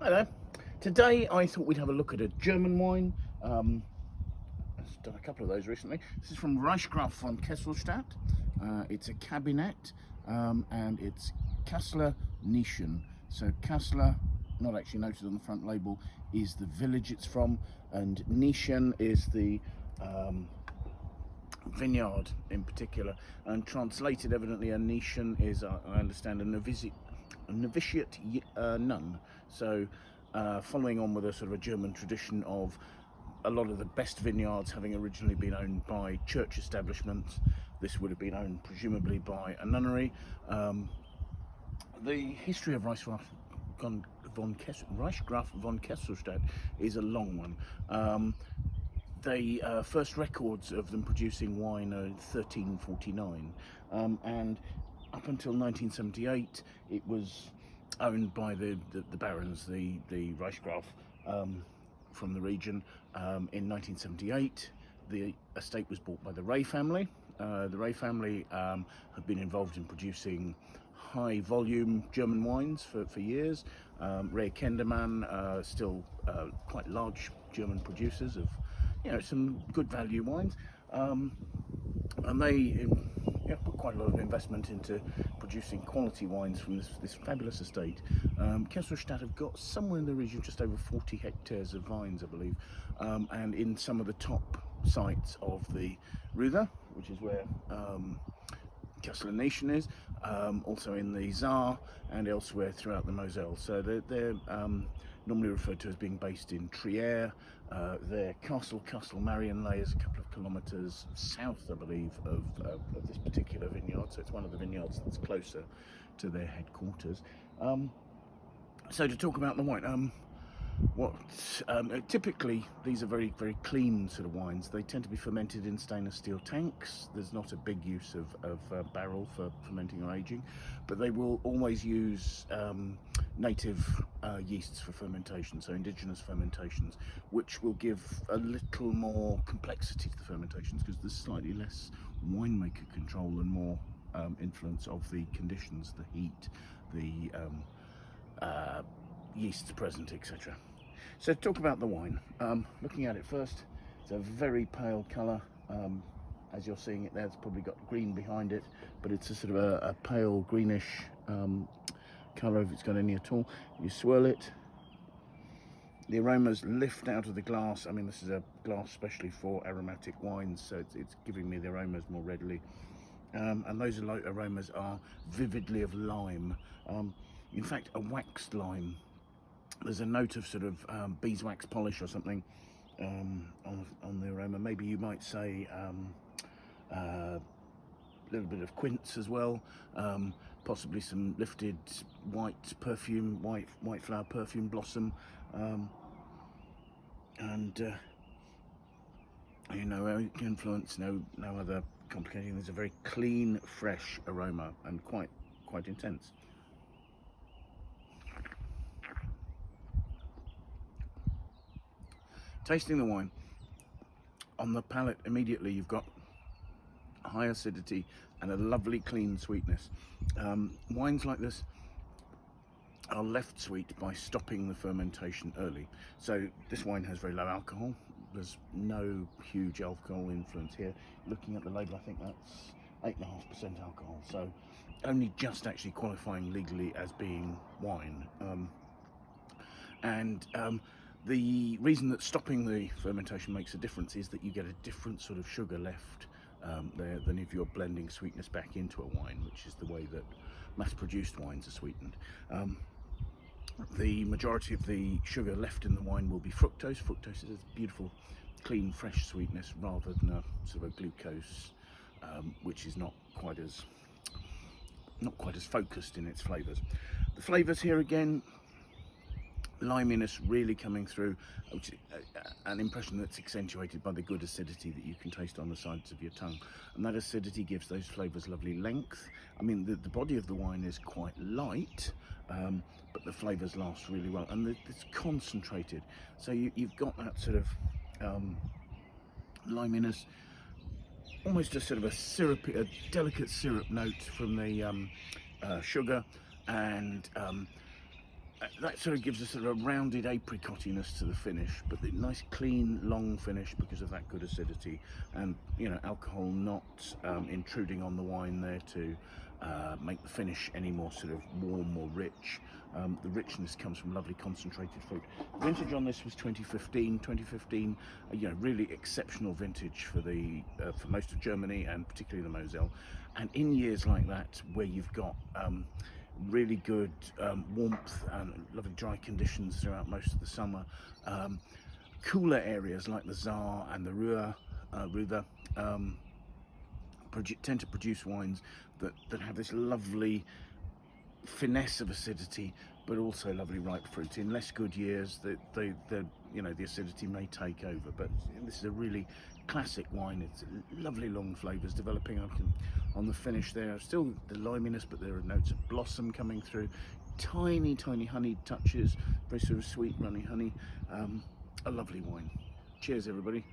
Hi there. Today I thought we'd have a look at a German wine. I've done a couple of those recently. This is from Reichsgraf von Kesselstatt. It's a cabinet and it's Kaseler Nies'chen. So Kaseler, not actually noted on the front label, is the village it's from, and Nies'chen is the vineyard in particular. And translated, evidently, a Nies'chen is, I understand, a noviciate nun. So following on with a sort of a German tradition of a lot of the best vineyards having originally been owned by church establishments, this would have been owned presumably by a nunnery. The history of Reichsgraf von Kesselstatt is a long one. The first records of them producing wine are in 1349, and up until 1978 it was owned by the barons, the Reichsgraf from the region. In 1978 the estate was bought by the Ray family. The Ray family have been involved in producing high volume German wines for years. Ray Kenderman, still quite large German producers of some good value wines, and they put quite a lot of investment into producing quality wines from this fabulous estate. Kesselstatt have got somewhere in the region just over 40 hectares of vines, I believe, and in some of the top sites of the Ruther, which is where Kaseler Nies'chen is, also in the Saar and elsewhere throughout the Moselle. So they're normally referred to as being based in Trier. Their Castle Marienlay is a couple of kilometres south, I believe, of this particular vineyard. So it's one of the vineyards that's closer to their headquarters. So to talk about the wine, typically these are very clean sort of wines. They tend to be fermented in stainless steel tanks. There's not a big use of barrel for fermenting or aging, but they will always use native yeasts for fermentation, so indigenous fermentations, which will give a little more complexity to the fermentations because there's slightly less winemaker control and more influence of the conditions, the heat, the yeasts present, etc. So to talk about the wine, looking at it first, it's a very pale colour. As you're seeing it there, it's probably got green behind it, but it's a sort of a pale greenish colour, if it's got any at all. You swirl it, the aromas lift out of the glass. I mean, this is a glass especially for aromatic wines, so it's giving me the aromas more readily. And those aromas are vividly of lime, in fact a waxed lime. There's a note of sort of beeswax polish or something on the aroma. Maybe you might say a little bit of quince as well, possibly some lifted white perfume, white flower perfume blossom, and influence, no other complicating. There's a very clean, fresh aroma and quite intense. Tasting the wine, on the palate immediately you've got high acidity and a lovely clean sweetness. Wines like this are left sweet by stopping the fermentation early. So this wine has very low alcohol. There's no huge alcohol influence here. Looking at the label, I think that's 8.5% alcohol. So only just actually qualifying legally as being wine. The reason that stopping the fermentation makes a difference is that you get a different sort of sugar left there than if you're blending sweetness back into a wine, which is the way that mass-produced wines are sweetened. The majority of the sugar left in the wine will be fructose. Fructose is a beautiful, clean, fresh sweetness rather than a sort of a glucose, which is not quite as focused in its flavours. The flavours here again, liminess really coming through, which is an impression that's accentuated by the good acidity that you can taste on the sides of your tongue, and that acidity gives those flavours lovely length. I mean, the body of the wine is quite light, but the flavours last really well, and it's concentrated, so you've got that sort of liminess, almost a sort of a delicate syrup note from the sugar, and that sort of gives us a rounded apricotiness to the finish, but the nice clean long finish because of that good acidity, and you know, alcohol not intruding on the wine there to make the finish any more sort of warm or rich. The richness comes from lovely concentrated fruit. The vintage on this was 2015. 2015, you know, really exceptional vintage for the for most of Germany and particularly the Moselle. And in years like that, where you've got really good warmth and lovely dry conditions throughout most of the summer, cooler areas like the Saar and the Ruhr tend to produce wines that have this lovely finesse of acidity, but also lovely ripe fruit. In less good years, you know, the acidity may take over, but this is a really classic wine. It's lovely long flavours developing up on the finish there. Still the liminess, but there are notes of blossom coming through. Tiny honey touches, very sort of sweet runny honey. A lovely wine. Cheers everybody.